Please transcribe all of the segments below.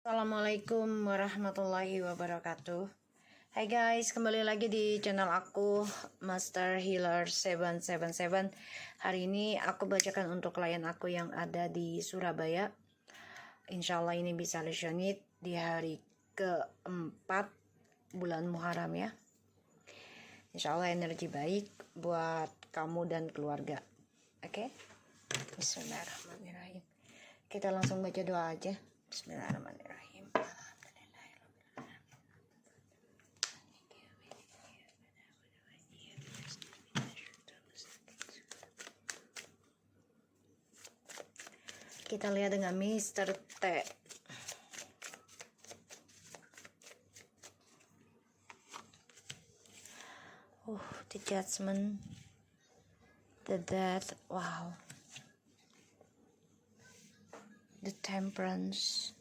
Assalamualaikum warahmatullahi wabarakatuh. Hai guys, kembali lagi di channel aku Master Healer 777. Hari ini aku bacakan untuk klien aku yang ada di Surabaya. Insya Allah ini bisa lesionit di hari keempat bulan Muharram ya. Insya Allah energi baik buat kamu dan keluarga. Oke? Bismillahirrahmanirrahim. Kita langsung baca doa aja. Bismillahirrahmanirrahim. Kita lihat dengan Mr. T. The Judgment, the Death, wow. The Temperance.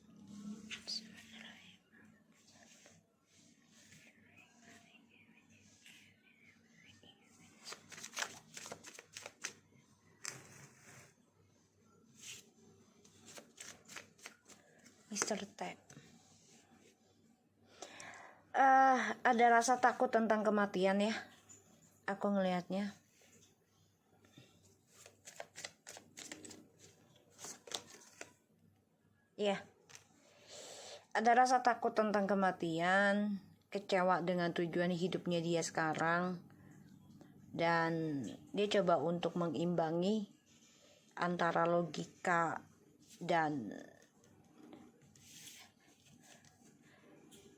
Mr. T. Ada rasa takut tentang kematian ya. Aku ngelihatnya. Iya. Ada rasa takut tentang kematian, kecewa dengan tujuan hidupnya dia sekarang, dan dia coba untuk mengimbangi antara logika dan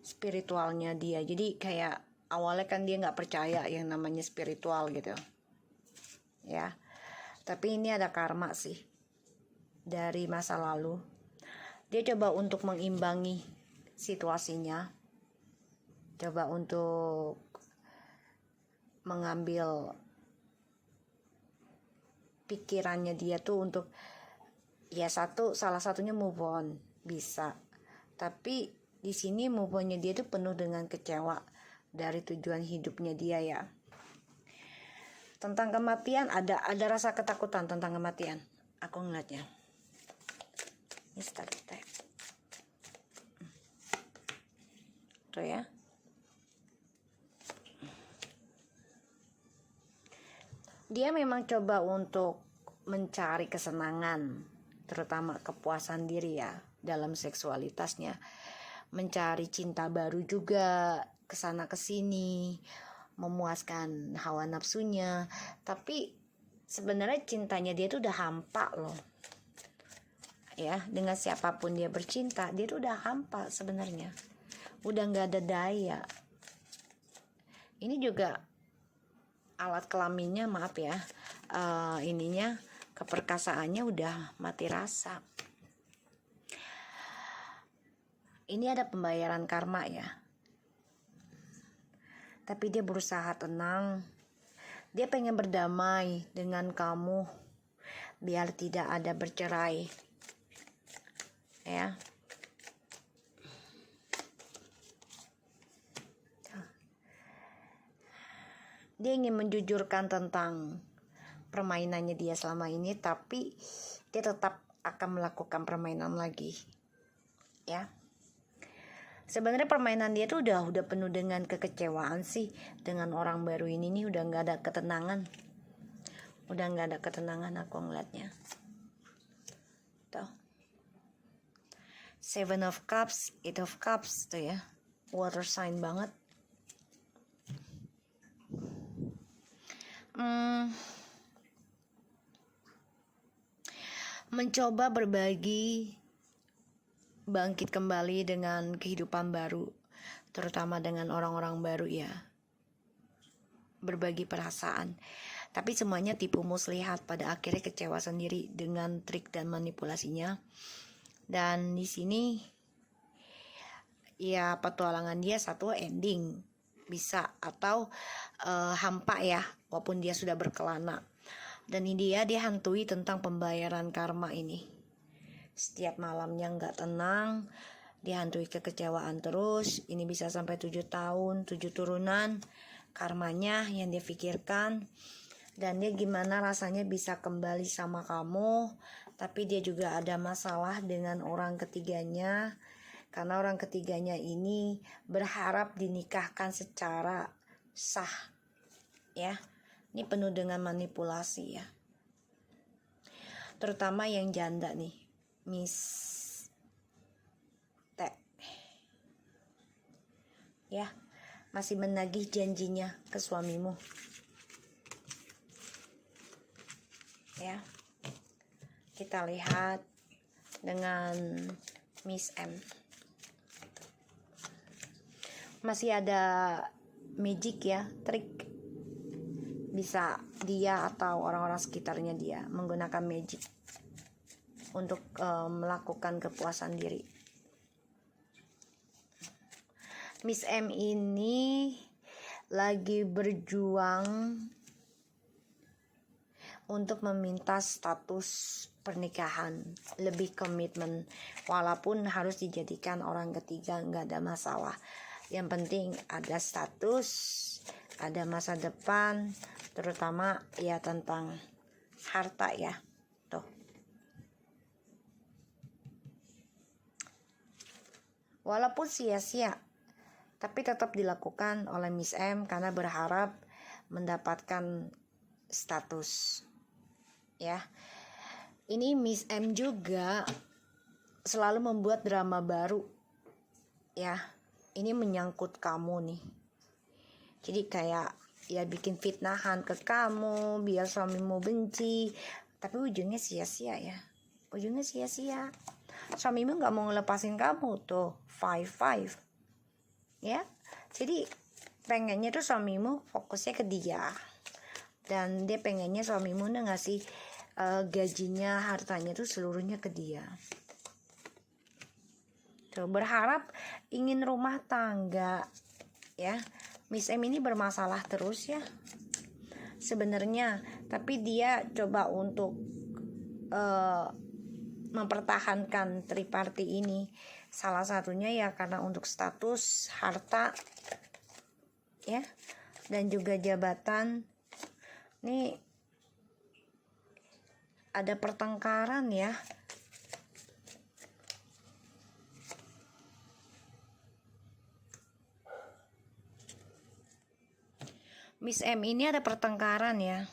spiritualnya dia. Jadi kayak awalnya kan dia nggak percaya yang namanya spiritual gitu ya, tapi ini ada karma sih dari masa lalu. Dia coba untuk mengimbangi situasinya, coba untuk mengambil pikirannya dia tuh untuk ya salah satunya move on bisa, tapi di sini move onnya dia tuh penuh dengan kecewa dari tujuan hidupnya dia ya. Tentang kematian ada rasa ketakutan tentang kematian. Aku ngeliatnya. Mr. T. Tuh ya. Dia memang coba untuk mencari kesenangan, terutama kepuasan diri ya dalam seksualitasnya. Mencari cinta baru juga, kesana kesini, memuaskan hawa nafsunya. Tapi sebenarnya cintanya dia tuh udah hampa loh ya. Dengan siapapun dia bercinta, dia tuh udah hampa sebenarnya, udah nggak ada daya. Ini juga alat kelaminnya, maaf ya, ininya keperkasaannya udah mati rasa. Ini ada pembayaran karma ya. Tapi dia berusaha tenang. Dia pengen berdamai dengan kamu biar tidak ada bercerai. Ya. Dia ingin menjujurkan tentang permainannya dia selama ini, tapi dia tetap akan melakukan permainan lagi. Ya. Sebenarnya permainan dia tuh udah penuh dengan kekecewaan sih. Dengan orang baru ini nih udah nggak ada ketenangan. Udah nggak ada ketenangan aku ngeliatnya. Tuh. Seven of Cups, Eight of Cups tuh ya. Water sign banget. Mencoba berbagi, bangkit kembali dengan kehidupan baru, terutama dengan orang-orang baru ya. Berbagi perasaan, tapi semuanya tipu muslihat, pada akhirnya kecewa sendiri dengan trik dan manipulasinya. Dan di sini ya petualangan dia satu ending bisa, atau hampa ya, walaupun dia sudah berkelana. Dan ini dia hantui tentang pembayaran karma ini. Setiap malamnya nggak tenang, dihantui kekecewaan terus. Ini bisa sampai 7 tahun, 7 turunan karmanya yang dia pikirkan. Dan dia gimana rasanya bisa kembali sama kamu, tapi dia juga ada masalah dengan orang ketiganya. karena orang ketiganya ini berharap dinikahkan secara sah, ya. Ini penuh dengan manipulasi, ya. Terutama yang janda nih, Miss T, ya, masih menagih janjinya ke suamimu, ya. Kita lihat dengan Miss M. Masih ada magic, ya, trik. Bisa dia atau orang-orang sekitarnya dia menggunakan magic untuk melakukan kepuasan diri. Miss M ini lagi berjuang untuk meminta status pernikahan, lebih komitmen, walaupun harus dijadikan orang ketiga nggak ada masalah. Yang penting ada status, ada masa depan, terutama ya tentang harta, ya. Tuh. Walaupun sia-sia, tapi tetap dilakukan oleh Miss M karena berharap mendapatkan status, ya. Ini Miss M juga selalu membuat drama baru, ya. Ini menyangkut kamu nih. Jadi kayak ya bikin fitnahan ke kamu biar suamimu benci, tapi ujungnya sia-sia, ya. Ujungnya sia-sia. Suamimu nggak mau ngelepasin kamu tuh, 5-5, ya. Jadi pengennya tuh suamimu fokusnya ke dia, dan dia pengennya suamimu ngasih gajinya, hartanya tuh seluruhnya ke dia. Tuh, berharap ingin rumah tangga, ya. Miss M ini bermasalah terus, ya, sebenarnya, tapi dia coba untuk mempertahankan triparty ini. Salah satunya ya karena untuk status, harta, ya, dan juga jabatan. Nih ada pertengkaran, ya. Miss M ini ada pertengkaran, ya.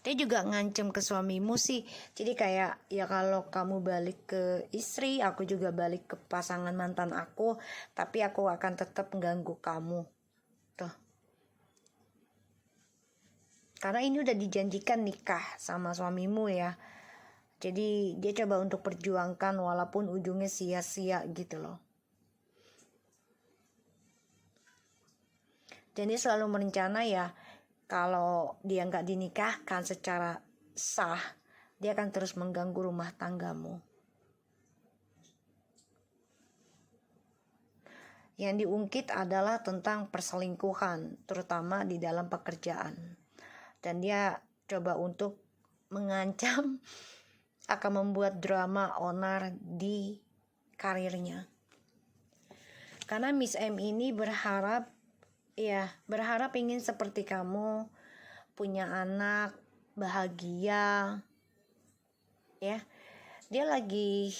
Dia juga ngancem ke suamimu sih. Jadi kayak ya kalau kamu balik ke istri, aku juga balik ke pasangan mantan aku, tapi aku akan tetap mengganggu kamu. Tuh. Karena ini udah dijanjikan nikah sama suamimu, ya. Jadi dia coba untuk perjuangkan walaupun ujungnya sia-sia gitu loh. Dan dia selalu merencana ya, kalau dia nggak dinikahkan secara sah, dia akan terus mengganggu rumah tanggamu. Yang diungkit adalah tentang perselingkuhan, terutama di dalam pekerjaan. Dan dia coba untuk mengancam akan membuat drama onar di karirnya. Karena Miss M ini berharap ingin seperti kamu, punya anak, bahagia, ya. Dia lagi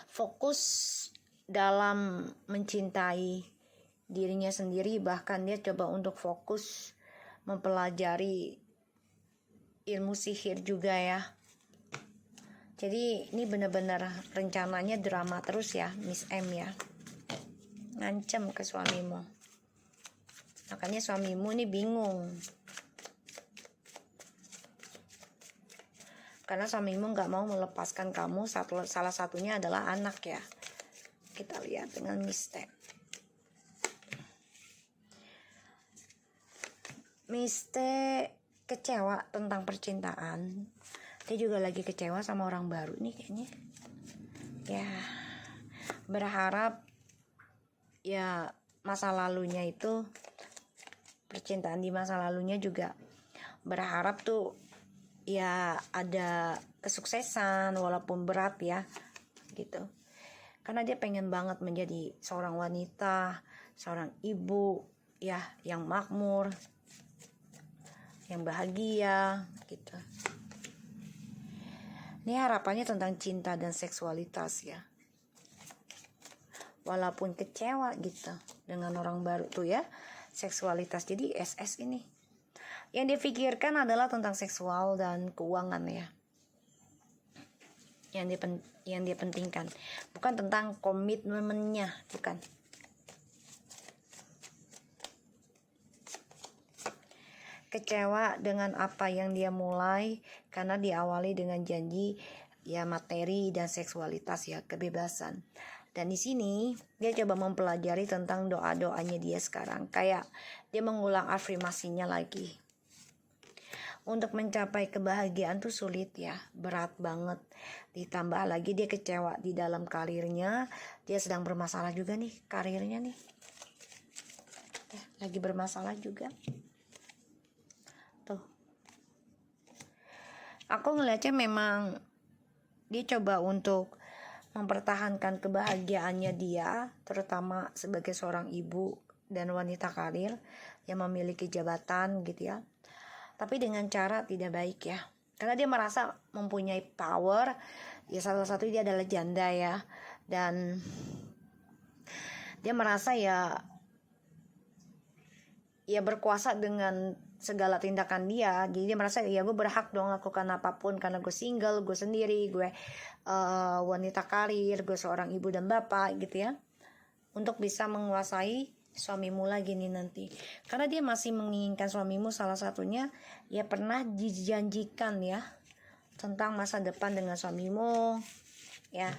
fokus dalam mencintai dirinya sendiri, bahkan dia coba untuk fokus mempelajari ilmu sihir juga, ya. Jadi ini benar-benar rencananya drama terus, ya, Miss M, ya. Ngancem ke suamimu. Makanya suamimu ini bingung. Karena suamimu gak mau melepaskan kamu, salah satunya adalah anak, ya. Kita lihat dengan Miss T. Miss T kecewa tentang percintaan. Dia juga lagi kecewa sama orang baru nih kayaknya. Ya, berharap ya masa lalunya itu, percintaan di masa lalunya juga berharap tuh ya ada kesuksesan walaupun berat, ya, gitu. Karena dia pengen banget menjadi seorang wanita, seorang ibu, ya, yang makmur, yang bahagia, gitu. Ini harapannya tentang cinta dan seksualitas ya. Walaupun kecewa gitu dengan orang baru tuh ya, seksualitas. Jadi SS ini yang difikirkan adalah tentang seksual dan keuangan ya, yang dia pentingkan, bukan tentang komitmennya, bukan. Kecewa dengan apa yang dia mulai karena diawali dengan janji ya materi dan seksualitas ya, kebebasan. Dan di sini dia coba mempelajari tentang doa-doanya dia sekarang, kayak dia mengulang afirmasinya lagi. Untuk mencapai kebahagiaan tuh sulit ya, berat banget. Ditambah lagi dia kecewa di dalam karirnya, dia sedang bermasalah juga nih karirnya nih. Lagi bermasalah juga. Tuh. Aku ngeliatnya memang dia coba untuk mempertahankan kebahagiaannya dia, terutama sebagai seorang ibu dan wanita karir yang memiliki jabatan gitu ya. Tapi dengan cara tidak baik ya. Karena dia merasa mempunyai power. Ya salah satu dia adalah janda ya. Dan dia merasa ya berkuasa dengan segala tindakan dia. Jadi dia merasa ya gue berhak dong lakukan apapun karena gue single, gue sendiri, gue wanita karir, gue seorang ibu dan bapak gitu ya. Untuk bisa menguasai suamimu lagi nih nanti. Karena dia masih menginginkan suamimu, salah satunya ya pernah dijanjikan ya tentang masa depan dengan suamimu ya.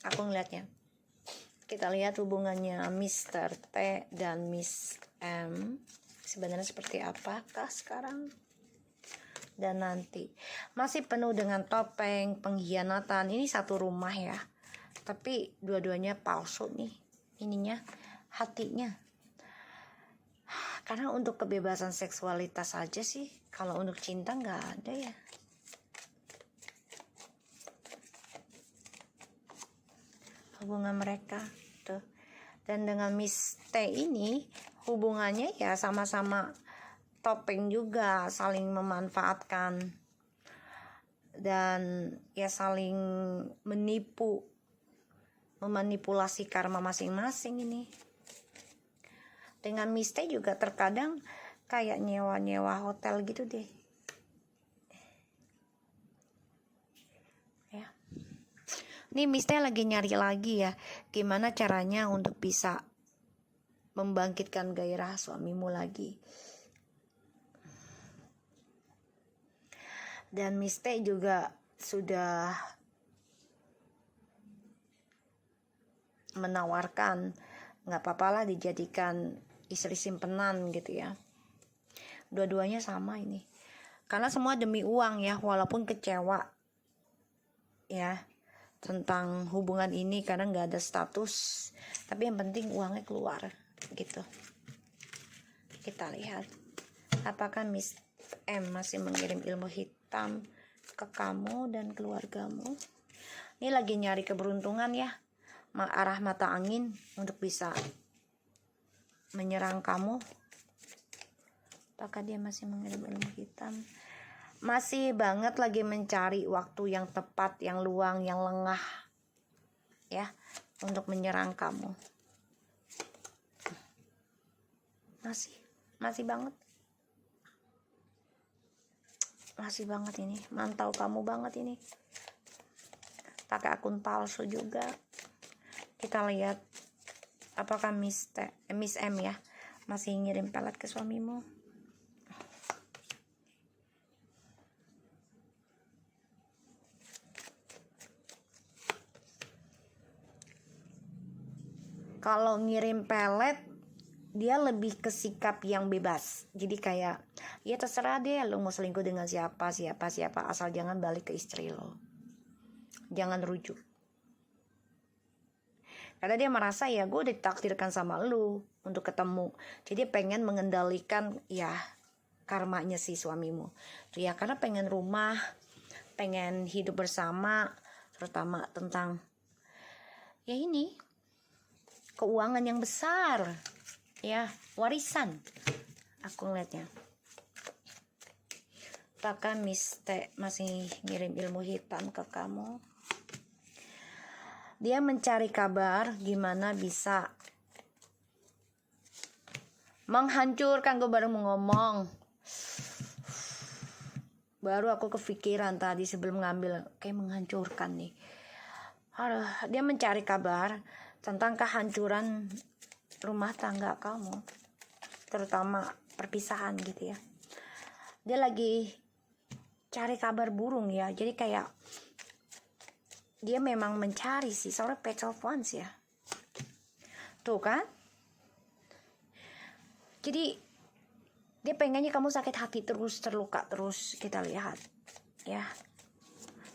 Aku ngeliatnya. Kita lihat hubungannya Mr. T dan Miss M sebenarnya seperti apakah sekarang dan nanti. Masih penuh dengan topeng, pengkhianatan. Ini satu rumah ya, tapi dua-duanya palsu nih ininya, hatinya. Karena untuk kebebasan seksualitas aja sih, kalau untuk cinta nggak ada ya. Hubungan mereka tuh. Dan dengan Miss T ini hubungannya ya sama-sama topeng juga, saling memanfaatkan dan ya saling menipu, memanipulasi karma masing-masing ini. Dengan Miss T juga terkadang kayak nyewa-nyewa hotel gitu deh. Ya. Ini Miss T lagi nyari lagi ya, gimana caranya untuk bisa membangkitkan gairah suamimu lagi. Dan Miss T juga sudah menawarkan nggak apa-apalah dijadikan istri simpenan gitu ya. Dua-duanya sama ini, karena semua demi uang ya, walaupun kecewa ya tentang hubungan ini karena nggak ada status, tapi yang penting uangnya keluar gitu. Kita lihat apakah Miss M masih mengirim ilmu hitam ke kamu dan keluargamu. Ini lagi nyari keberuntungan ya, arah mata angin untuk bisa menyerang kamu. Apakah dia masih mengirim ilmu hitam? Masih banget lagi mencari waktu yang tepat, yang luang, yang lengah ya untuk menyerang kamu. Masih banget ini, mantau kamu banget ini. Pakai akun palsu juga. Kita lihat apakah Miss M ya masih ngirim pelet ke suamimu. Kalau ngirim pelet dia lebih ke sikap yang bebas. Jadi kayak ya terserah deh lo mau selingkuh dengan siapa asal jangan balik ke istri lo. Jangan rujuk. Karena dia merasa ya gue ditakdirkan sama lu untuk ketemu. Jadi pengen mengendalikan ya karmanya si suamimu. Ya karena pengen rumah, pengen hidup bersama, terutama tentang ya ini keuangan yang besar. Ya, warisan. Aku ngeliatnya. Apakah Miss T masih ngirim ilmu hitam ke kamu? Dia mencari kabar gimana bisa menghancurkan. Gue baru mau ngomong, baru aku kepikiran tadi sebelum ngambil, kayak menghancurkan nih. Aduh, dia mencari kabar tentang kehancuran rumah tangga kamu, terutama perpisahan gitu ya. Dia lagi cari kabar burung ya, jadi kayak dia memang mencari sih, soalnya page of wands ya, tuh kan. Jadi dia pengennya kamu sakit hati terus, terluka terus, kita lihat ya.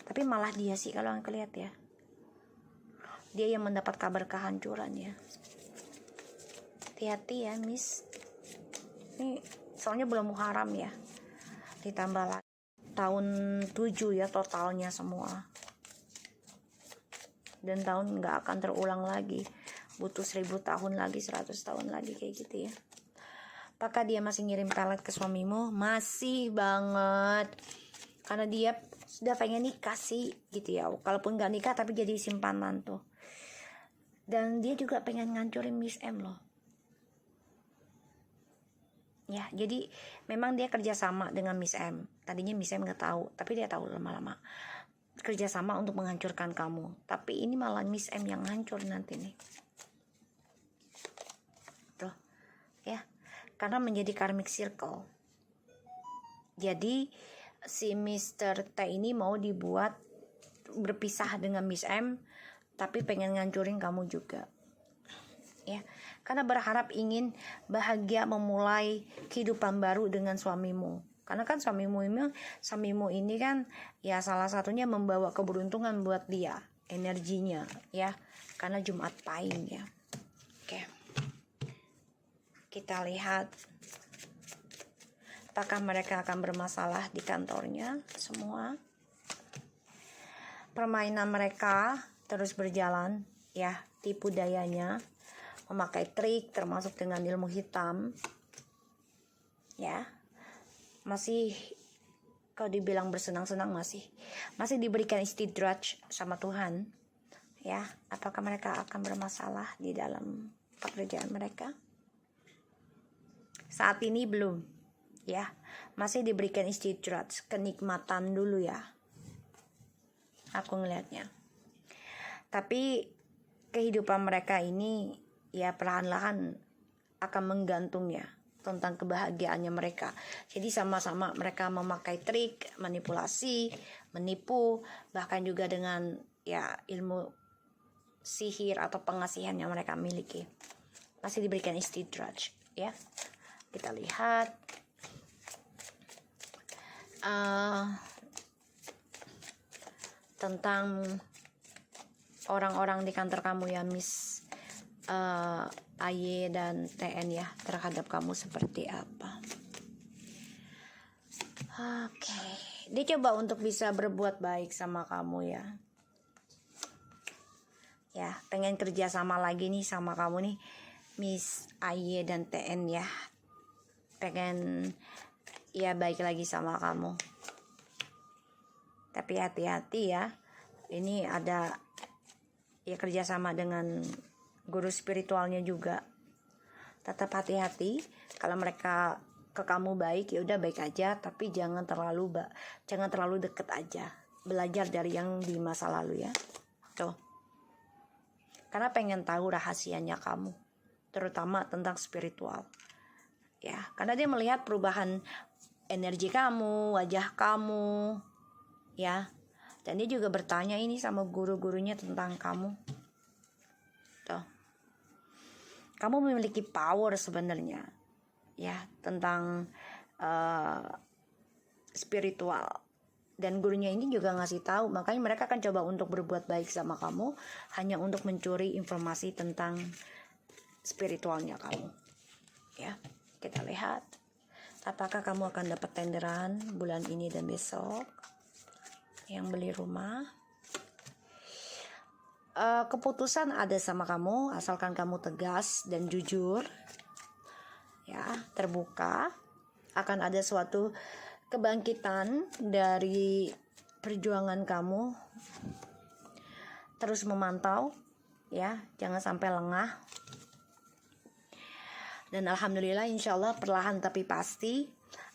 Tapi malah dia sih kalau aku lihat ya, dia yang mendapat kabar kehancuran ya. Hati-hati ya Miss. Ini soalnya belum Muharram ya, ditambah lagi tahun 7 ya totalnya semua, dan tahun nggak akan terulang lagi, butuh 1000 tahun lagi, 100 tahun lagi kayak gitu ya. Apakah dia masih ngirim pelet ke suamimu? Masih banget, karena dia sudah pengen nikah sih gitu ya, kalaupun nggak nikah tapi jadi simpanan tuh. Dan dia juga pengen ngancurin Miss M loh ya. Jadi memang dia kerjasama dengan Miss M. Tadinya Miss M nggak tahu, tapi dia tahu lama-lama kerjasama untuk menghancurkan kamu. Tapi ini malah Miss M yang hancur nanti nih, tuh ya, karena menjadi karmic circle. Jadi si Mr. T ini mau dibuat berpisah dengan Miss M, tapi pengen ngancurin kamu juga ya, karena berharap ingin bahagia memulai kehidupan baru dengan suamimu. Karena kan suamimu ini kan ya salah satunya membawa keberuntungan buat dia, energinya ya, karena Jumat Pahing ya. Oke, kita lihat apakah mereka akan bermasalah di kantornya semua. Permainan mereka terus berjalan ya, tipu dayanya, memakai trik termasuk dengan ilmu hitam ya. Masih kalau dibilang bersenang-senang, masih diberikan istidraj sama Tuhan ya. Apakah mereka akan bermasalah di dalam pekerjaan mereka? Saat ini belum ya, masih diberikan istidraj, kenikmatan dulu ya aku ngelihatnya. Tapi kehidupan mereka ini ya perlahan-lahan akan menggantung ya tentang kebahagiaannya mereka. Jadi sama-sama mereka memakai trik, manipulasi, menipu, bahkan juga dengan ya ilmu sihir atau pengasihan yang mereka miliki. Masih diberikan istidraj ya. Kita lihat tentang orang-orang di kantor kamu ya Miss AY dan TN ya, terhadap kamu seperti apa. Oke, dia coba untuk bisa berbuat baik sama kamu ya. Ya, pengen kerja sama lagi nih sama kamu nih Miss AY dan TN ya. Pengen ya baik lagi sama kamu. Tapi hati-hati ya, ini ada ya kerjasama dengan guru spiritualnya juga. Tetap hati-hati, kalau mereka ke kamu baik ya udah baik aja, tapi jangan terlalu deket aja. Belajar dari yang di masa lalu ya. Tuh. Karena pengen tahu rahasianya kamu, terutama tentang spiritual. Ya, karena dia melihat perubahan energi kamu, wajah kamu, ya. Dan dia juga bertanya ini sama guru-gurunya tentang kamu. Tuh. Kamu memiliki power sebenarnya, ya, tentang spiritual. Dan gurunya ini juga ngasih tahu, makanya mereka akan coba untuk berbuat baik sama kamu, hanya untuk mencuri informasi tentang spiritualnya kamu. Ya, kita lihat apakah kamu akan dapat tenderan bulan ini dan besok yang beli rumah. Keputusan ada sama kamu, asalkan kamu tegas dan jujur ya, terbuka. Akan ada suatu kebangkitan dari perjuangan kamu. Terus memantau ya, jangan sampai lengah. Dan alhamdulillah insya Allah perlahan tapi pasti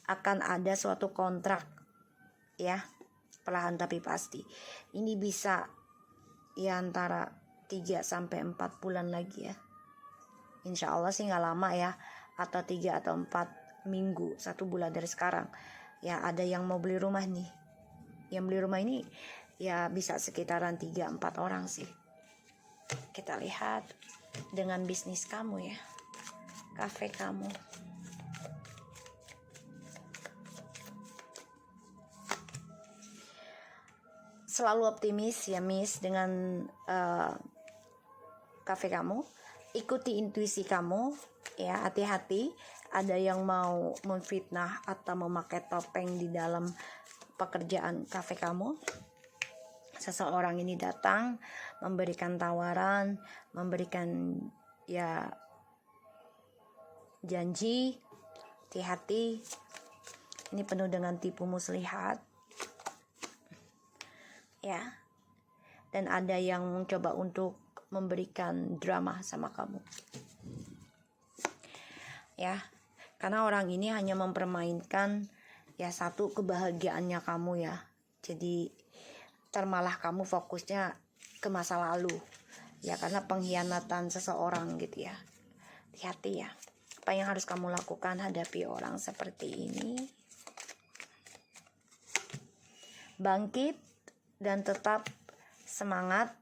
akan ada suatu kontrak ya, perlahan tapi pasti. Ini bisa ya antara 3 sampai 4 bulan lagi ya. Insya Allah sih nggak lama ya, atau 3 atau 4 minggu, 1 bulan dari sekarang. Ya ada yang mau beli rumah nih. Yang beli rumah ini ya bisa sekitaran 3-4 orang sih. Kita lihat dengan bisnis kamu ya, kafe kamu. Selalu optimis ya Miss dengan kafe kamu. Ikuti intuisi kamu ya, hati-hati ada yang mau memfitnah atau memakai topeng di dalam pekerjaan kafe kamu. Seseorang ini datang memberikan tawaran, memberikan ya janji, hati-hati. Ini penuh dengan tipu muslihat ya. Dan ada yang mencoba untuk memberikan drama sama kamu ya, karena orang ini hanya mempermainkan ya satu kebahagiaannya kamu ya. Jadi termalah kamu fokusnya ke masa lalu ya, karena pengkhianatan seseorang gitu ya. Hati-hati ya, apa yang harus kamu lakukan hadapi orang seperti ini. Bangkit dan tetap semangat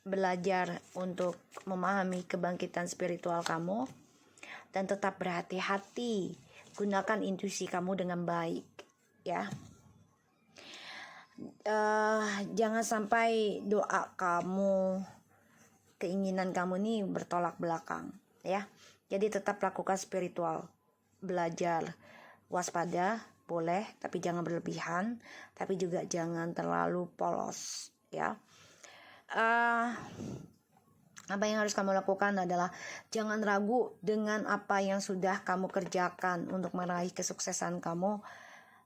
belajar untuk memahami kebangkitan spiritual kamu, dan tetap berhati-hati, gunakan intuisi kamu dengan baik ya. Jangan sampai doa kamu, keinginan kamu nih bertolak belakang ya. Jadi tetap lakukan spiritual, belajar, waspada boleh tapi jangan berlebihan, tapi juga jangan terlalu polos ya. Apa yang harus kamu lakukan adalah jangan ragu dengan apa yang sudah kamu kerjakan untuk meraih kesuksesan kamu,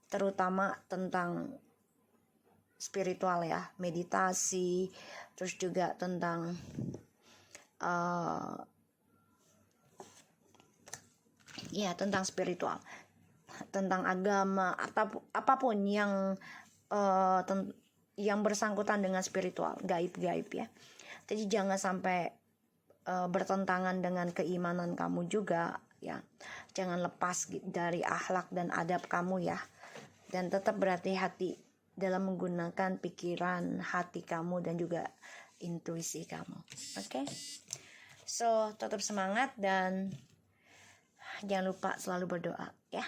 terutama tentang spiritual ya, meditasi, terus juga tentang tentang spiritual, tentang agama, atau apapun yang bersangkutan dengan spiritual, gaib-gaib ya. Jadi jangan sampai bertentangan dengan keimanan kamu juga ya. Jangan lepas dari akhlak dan adab kamu ya. Dan tetap berhati-hati dalam menggunakan pikiran, hati kamu dan juga intuisi kamu. Oke? So, tetap semangat dan jangan lupa selalu berdoa ya.